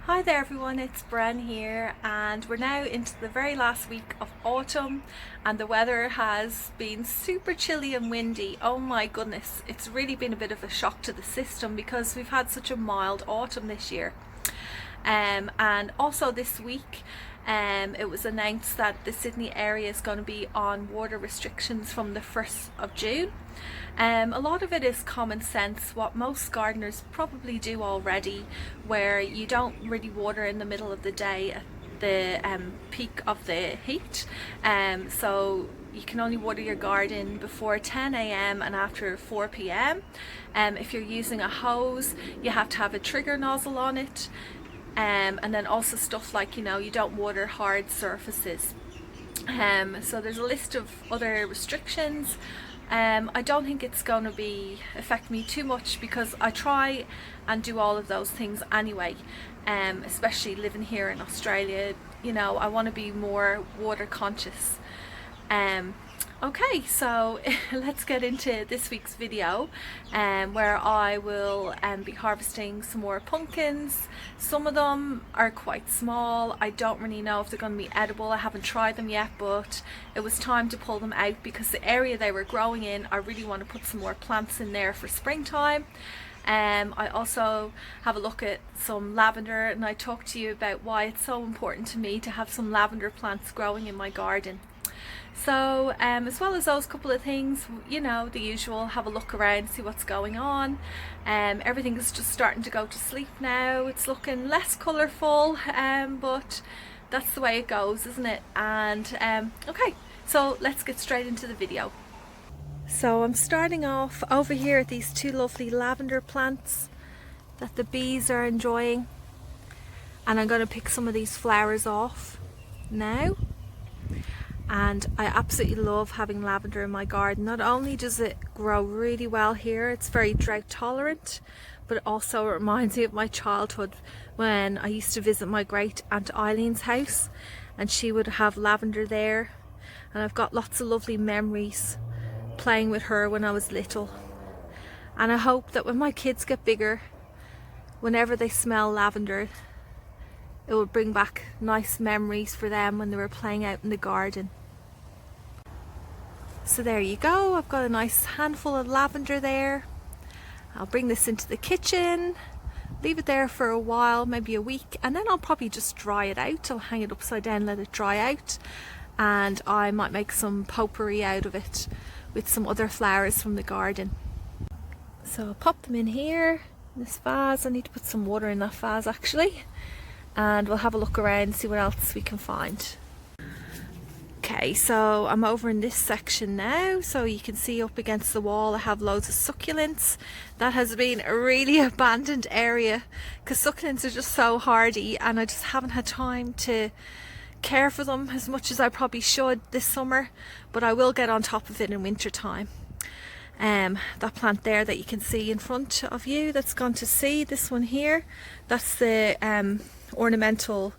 Hi there everyone, it's Bren here, and we're now into the very last week of autumn and the weather has been super chilly and windy. Oh my goodness, it's really been a bit of a shock to the system because we've had such a mild autumn this year. And also this week it was announced that the Sydney area is going to be on water restrictions from the 1st of June. A lot of it is common sense, what most gardeners probably do already, where you don't really water in the middle of the day at the peak of the heat. So you can only water your garden before 10 a.m. and after 4 p.m. If you're using a hose, you have to have a trigger nozzle on it. And then also stuff like, you don't water hard surfaces. So there's a list of other restrictions. I don't think it's going to affect me too much because I try and do all of those things anyway, especially living here in Australia. I want to be more water conscious. Okay, so let's get into this week's video where I will be harvesting some more pumpkins. Some of them are quite small. I don't really know if they're going to be edible. I haven't tried them yet, but it was time to pull them out because the area they were growing in, I really want to put some more plants in there for springtime. I also have a look at some lavender, and I talked to you about why it's so important to me to have some lavender plants growing in my garden. So as well as those couple of things, the usual, have a look around, see what's going on. Everything is just starting to go to sleep now. It's looking less colourful, but that's the way it goes, isn't it? And okay, so let's get straight into the video. So I'm starting off over here at these two lovely lavender plants that the bees are enjoying, and I'm going to pick some of these flowers off now. And I absolutely love having lavender in my garden. Not only does it grow really well here, it's very drought tolerant, but it also reminds me of my childhood when I used to visit my great aunt Eileen's house, and she would have lavender there, and I've got lots of lovely memories playing with her when I was little. And I hope that when my kids get bigger, whenever they smell lavender, it will bring back nice memories for them when they were playing out in the garden. So there you go, I've got a nice handful of lavender there. I'll bring this into the kitchen, leave it there for a while, maybe a week, and then I'll probably just dry it out. I'll hang it upside down, let it dry out, and I might make some potpourri out of it with some other flowers from the garden. So I'll pop them in here, in this vase. I need to put some water in that vase actually. And we'll have a look around and see what else we can find. Okay, so I'm over in this section now, so you can see up against the wall I have loads of succulents. That has been a really abandoned area because succulents are just so hardy, and I just haven't had time to care for them as much as I probably should this summer, but I will get on top of it in winter time. That plant there that you can see in front of you that's gone to seed, this one here, that's the ornamental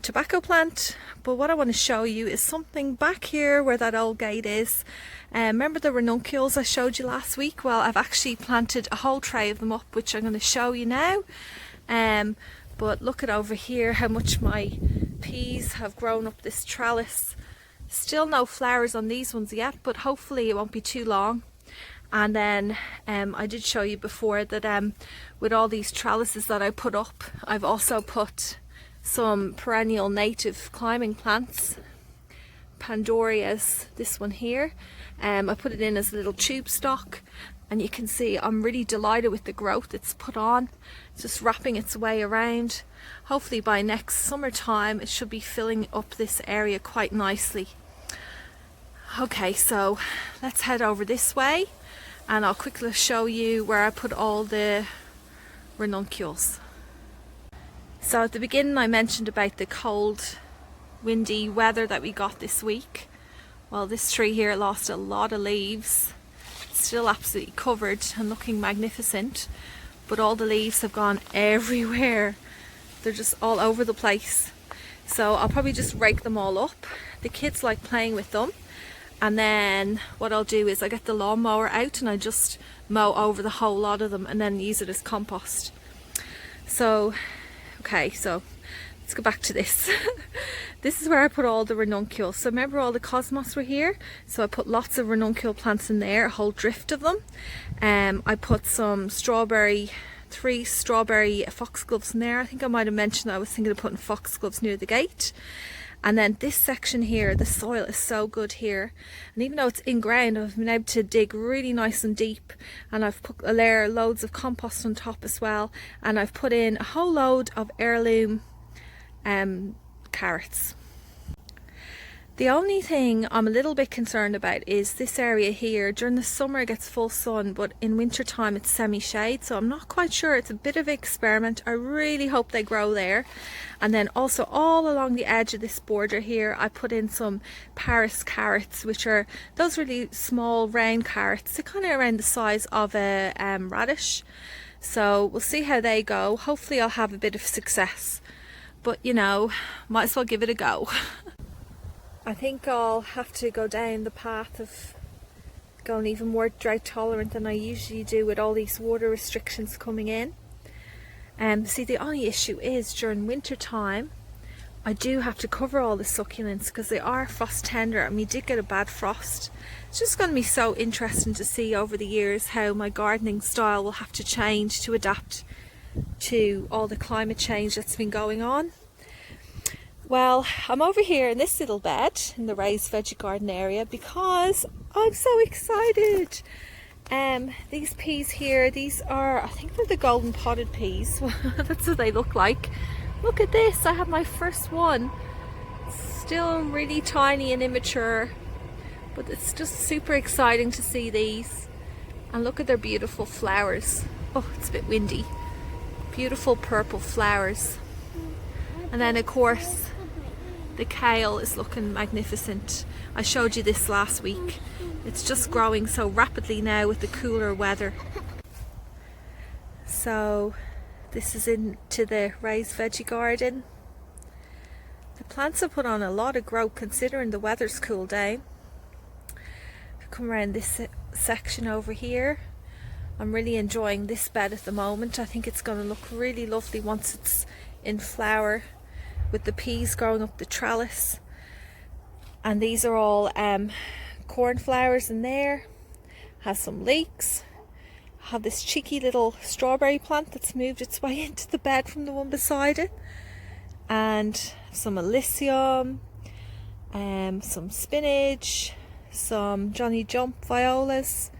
tobacco plant. But what I want to show you is something back here where that old gate is. Remember the ranunculus I showed you last week? Well, I've actually planted a whole tray of them up, which I'm going to show you now. But look at over here how much my peas have grown up this trellis. Still no flowers on these ones yet, but hopefully it won't be too long. And then I did show you before that with all these trellises that I put up, I've also put some perennial native climbing plants, Pandorias, this one here. I put it in as a little tube stock, and you can see I'm really delighted with the growth it's put on. It's just wrapping its way around. Hopefully by next summertime it should be filling up this area quite nicely. Okay, so let's head over this way and I'll quickly show you where I put all the ranunculus. So at the beginning I mentioned about the cold, windy weather that we got this week. Well, this tree here lost a lot of leaves. It's still absolutely covered and looking magnificent, but all the leaves have gone everywhere. They're just all over the place. So I'll probably just rake them all up. The kids like playing with them. And then what I'll do is I get the lawnmower out and I just mow over the whole lot of them and then use it as compost. So Okay, so let's go back to this. This is where I put all the ranunculus. So remember all the cosmos were here? So I put lots of ranunculus plants in there, a whole drift of them. I put some three strawberry foxgloves in there. I think I might have mentioned I was thinking of putting foxgloves near the gate. And then this section here, the soil is so good here. And even though it's in ground, I've been able to dig really nice and deep. And I've put a layer, loads of compost on top as well. And I've put in a whole load of heirloom carrots. The only thing I'm a little bit concerned about is this area here. During the summer it gets full sun, but in winter time it's semi-shade, so I'm not quite sure. It's a bit of an experiment. I really hope they grow there. And then also all along the edge of this border here I put in some Paris carrots, which are those really small round carrots. They're kind of around the size of a radish. So we'll see how they go. Hopefully I'll have a bit of success, but you know, might as well give it a go. I think I'll have to go down the path of going even more drought tolerant than I usually do with all these water restrictions coming in. See, the only issue is during winter time I do have to cover all the succulents because they are frost tender, and we did get a bad frost. It's just going to be so interesting to see over the years how my gardening style will have to change to adapt to all the climate change that's been going on. Well, I'm over here in this little bed in the raised veggie garden area because I'm so excited. These peas here, these are, I think they're the golden potted peas. That's what they look like. Look at this, I have my first one. Still really tiny and immature, but it's just super exciting to see these. And look at their beautiful flowers. Oh, it's a bit windy. Beautiful purple flowers. And then of course the kale is looking magnificent. I showed you this last week. It's just growing so rapidly now with the cooler weather. So this is into the raised veggie garden. The plants have put on a lot of growth considering the weather's cooled down. Come around this section over here. I'm really enjoying this bed at the moment. I think it's going to look really lovely once it's in flower, with the peas growing up the trellis. And these are all cornflowers in there. Has some leeks. I have this cheeky little strawberry plant that's moved its way into the bed from the one beside it. And some alyssum, some spinach, some Johnny Jump violas.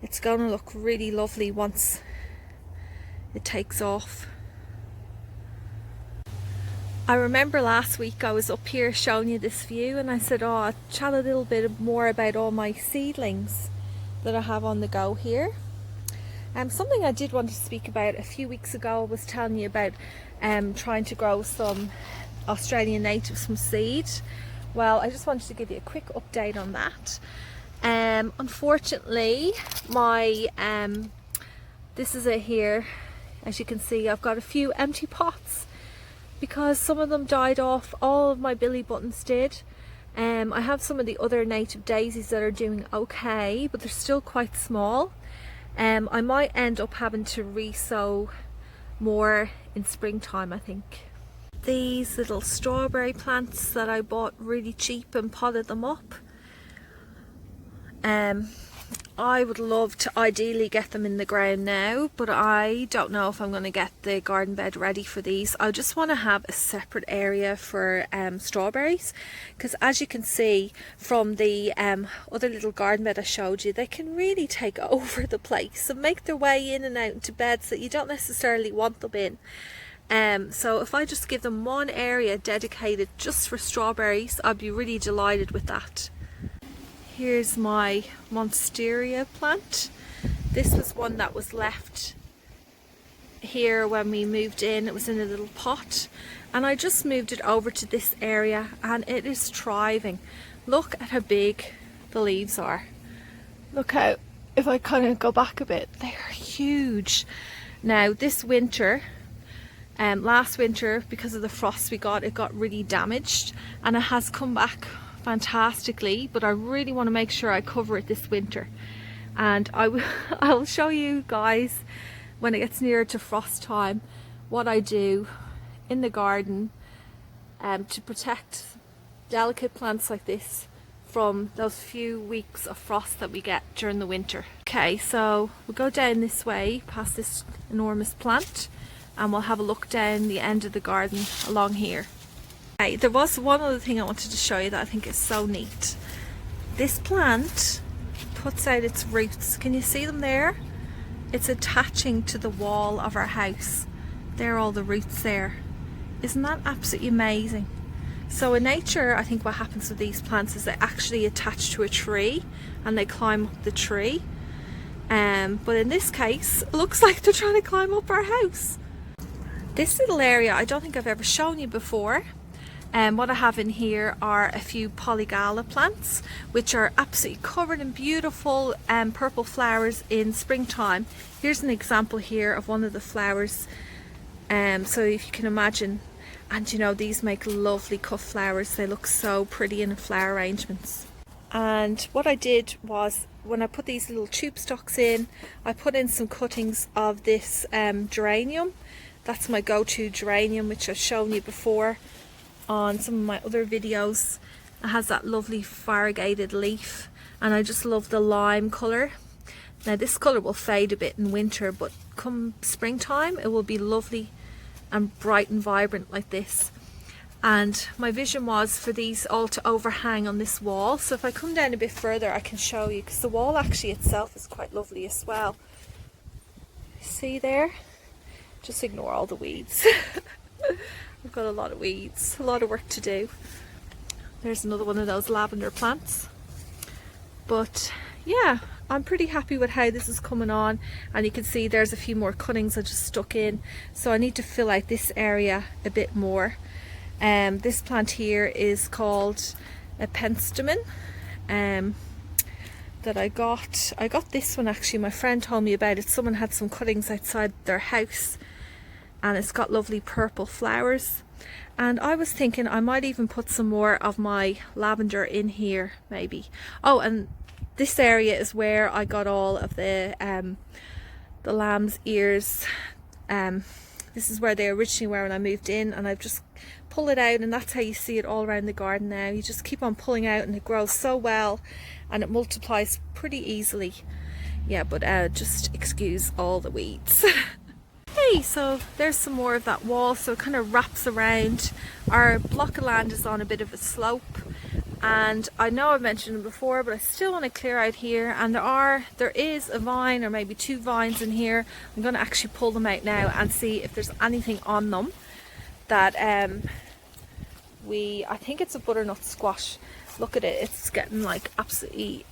It's going to look really lovely once it takes off. I remember last week I was up here showing you this view, and I said, oh, I'll chat a little bit more about all my seedlings that I have on the go here. Something I did want to speak about a few weeks ago, I was telling you about trying to grow some Australian natives from seed. Well, I just wanted to give you a quick update on that. Unfortunately, my this is it here. As you can see, I've got a few empty pots because some of them died off. All of my billy buttons did. I have some of the other native daisies that are doing okay, but they're still quite small. I might end up having to re-sow more in springtime, I think. These little strawberry plants that I bought really cheap and potted them up. I would love to ideally get them in the ground now, but I don't know if I'm going to get the garden bed ready for these. I just want to have a separate area for strawberries, because as you can see from the other little garden bed I showed you, they can really take over the place and make their way in and out into beds that you don't necessarily want them in. So if I just give them one area dedicated just for strawberries, I'd be really delighted with that. Here's my monstera plant. This was one that was left here when we moved in. It was in a little pot, and I just moved it over to this area, and it is thriving. Look at how big the leaves are. Look how, if I kind of go back a bit, they are huge. Now this winter, last winter, because of the frost we got, it got really damaged, and it has come back fantastically, but I really want to make sure I cover it this winter. And I'll show you guys when it gets nearer to frost time what I do in the garden to protect delicate plants like this from those few weeks of frost that we get during the winter. Okay, so we'll go down this way past this enormous plant and we'll have a look down the end of the garden along here. Okay, there was one other thing I wanted to show you that I think is so neat. This plant puts out its roots. Can you see them there? It's attaching to the wall of our house. There are all the roots there. Isn't that absolutely amazing? So in nature, I think what happens with these plants is they actually attach to a tree and they climb up the tree. But in this case, it looks like they're trying to climb up our house. This little area, I don't think I've ever shown you before. What I have in here are a few polygala plants, which are absolutely covered in beautiful purple flowers in springtime. Here's an example here of one of the flowers. So if you can imagine, and you know, these make lovely cut flowers. They look so pretty in flower arrangements. And what I did was, when I put these little tube stocks in, I put in some cuttings of this geranium. That's my go-to geranium, which I've shown you before on some of my other videos. It has that lovely variegated leaf, and I just love the lime colour. Now this colour will fade a bit in winter, but come springtime it will be lovely and bright and vibrant like this. And my vision was for these all to overhang on this wall. So if I come down a bit further I can show you, because the wall actually itself is quite lovely as well. See there? Just ignore all the weeds. I've got a lot of weeds, a lot of work to do. There's another one of those lavender plants. But yeah, I'm pretty happy with how this is coming on, and you can see there's a few more cuttings I just stuck in, so I need to fill out this area a bit more. This plant here is called a penstemon that I got this one actually, my friend told me about it. Someone had some cuttings outside their house and it's got lovely purple flowers, and I was thinking I might even put some more of my lavender in here maybe. Oh, and this area is where I got all of the lamb's ears. This is where they originally were when I moved in, and I've just pulled it out, and that's how you see it all around the garden now. You just keep on pulling out and it grows so well and it multiplies pretty easily. Yeah, but just excuse all the weeds. Hey, so there's some more of that wall, so it kind of wraps around. Our block of land is on a bit of a slope, and I know I've mentioned it before, but I still want to clear out here, and there is a vine or maybe two vines in here. I'm going to actually pull them out now and see if there's anything on them that I think it's a butternut squash. Look at it, it's getting like absolutely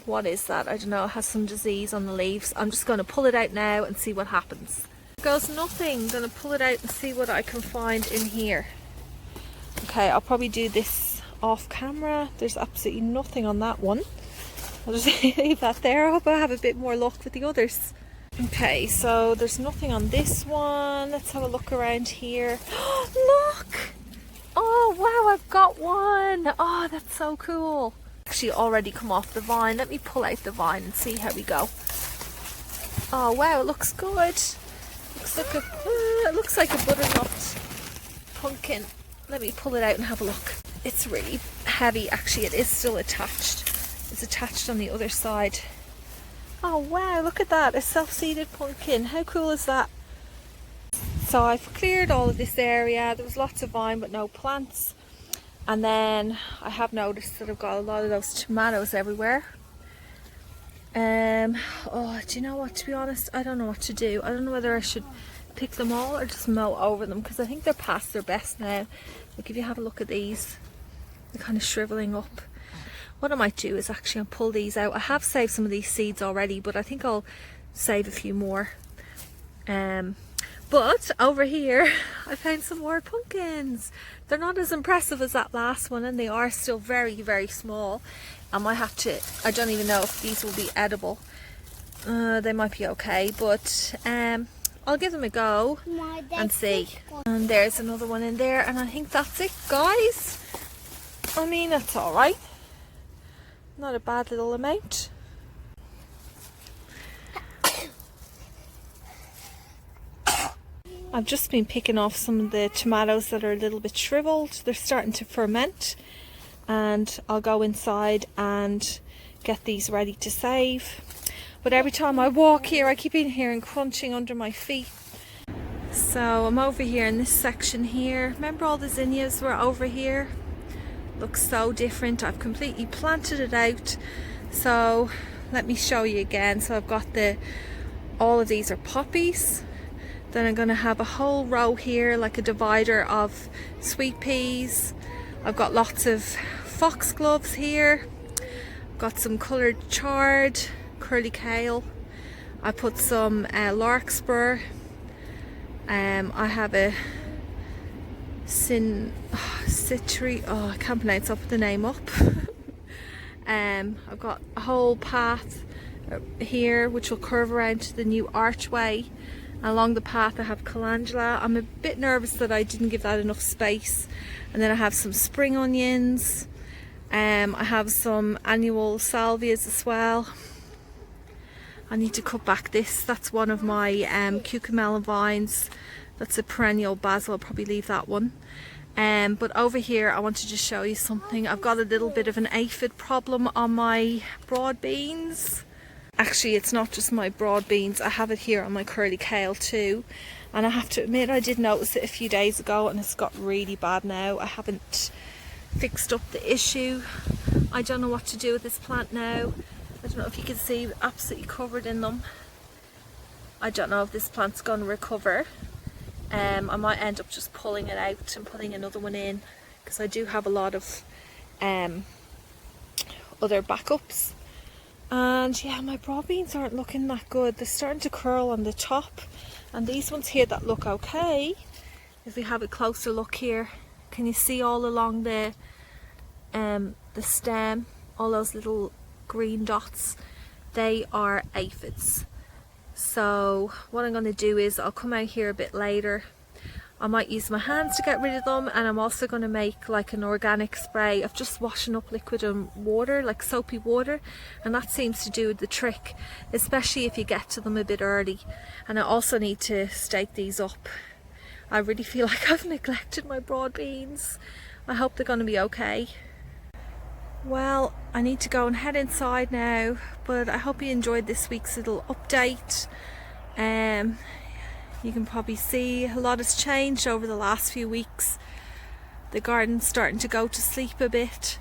what is that? I don't know, it has some disease on the leaves. I'm just going to pull it out now and see what happens. There goes nothing. I'm going to pull it out and see what I can find in here. Okay, I'll probably do this off camera. There's absolutely nothing on that one. I'll just leave that there. I hope I have a bit more luck with the others. Okay, so there's nothing on this one. Let's have a look around here. Look! Oh wow, I've got one! Oh, that's so cool. Actually already come off the vine. Let me pull out the vine and see how we go. Oh wow, it looks good. It looks like a butternut pumpkin. Let me pull it out and have a look. It's really heavy. Actually, it is still attached. It's attached on the other side. Oh wow, look at that, a self-seeded pumpkin. How cool is that? So I've cleared all of this area. There was lots of vine but no plants. And then I have noticed that I've got a lot of those tomatoes everywhere. Oh, do you know what, to be honest, I don't know what to do. I don't know whether I should pick them all or just mow over them, because I think they're past their best now. Like if you have a look at these, they're kind of shriveling up. What I might do is actually I'll pull these out. I have saved some of these seeds already, but I think I'll save a few more. But over here I found some more pumpkins. They're not as impressive as that last one, and they are still very, very small. I might have to, I don't even know if these will be edible. They might be okay, but I'll give them a go and see. And there's another one in there, and I think that's it, guys. I mean, that's alright. Not a bad little amount. I've just been picking off some of the tomatoes that are a little bit shriveled. They're starting to ferment, and I'll go inside and get these ready to save. But every time I walk here, I keep hearing crunching under my feet. So I'm over here in this section here. Remember all the zinnias were over here? Looks so different. I've completely planted it out. So let me show you again. So I've got all of these are poppies. Then I'm going to have a whole row here, like a divider of sweet peas. I've got lots of foxgloves here. I've got some coloured chard, curly kale. I put some larkspur. I have a citri. Oh, I can't pronounce the name up. I've got a whole path here which will curve around to the new archway. Along the path I have calendula. I'm a bit nervous that I didn't give that enough space. And then I have some spring onions. I have some annual salvias as well. I need to cut back this. That's one of my cucamelon vines. That's a perennial basil. I'll probably leave that one. But over here I wanted to show you something. I've got a little bit of an aphid problem on my broad beans. Actually, it's not just my broad beans. I have it here on my curly kale too. And I have to admit, I did notice it a few days ago and it's got really bad now. I haven't fixed up the issue. I don't know what to do with this plant now. I don't know if you can see, absolutely covered in them. I don't know if this plant's going to recover. I might end up just pulling it out and putting another one in, because I do have a lot of other backups. And yeah, my broad beans aren't looking that good. They're starting to curl on the top, and these ones here that look okay, if we have a closer look here, can you see all along the stem, all those little green dots? They are aphids. So what I'm going to do is I'll come out here a bit later. I might use my hands to get rid of them, and I'm also going to make like an organic spray of just washing up liquid and water, like soapy water, and that seems to do the trick, especially if you get to them a bit early. And I also need to stake these up. I really feel like I've neglected my broad beans. I hope they're going to be okay. Well, I need to go and head inside now, but I hope you enjoyed this week's little update. You can probably see a lot has changed over the last few weeks. The garden's starting to go to sleep a bit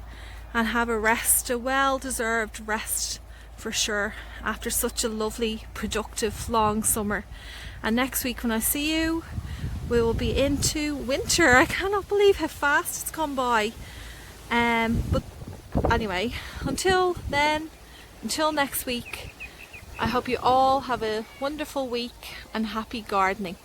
and have a rest, a well-deserved rest for sure, after such a lovely, productive, long summer. And next week when I see you, we will be into winter. I cannot believe how fast it's gone by. But anyway, until then, until next week, I hope you all have a wonderful week and happy gardening.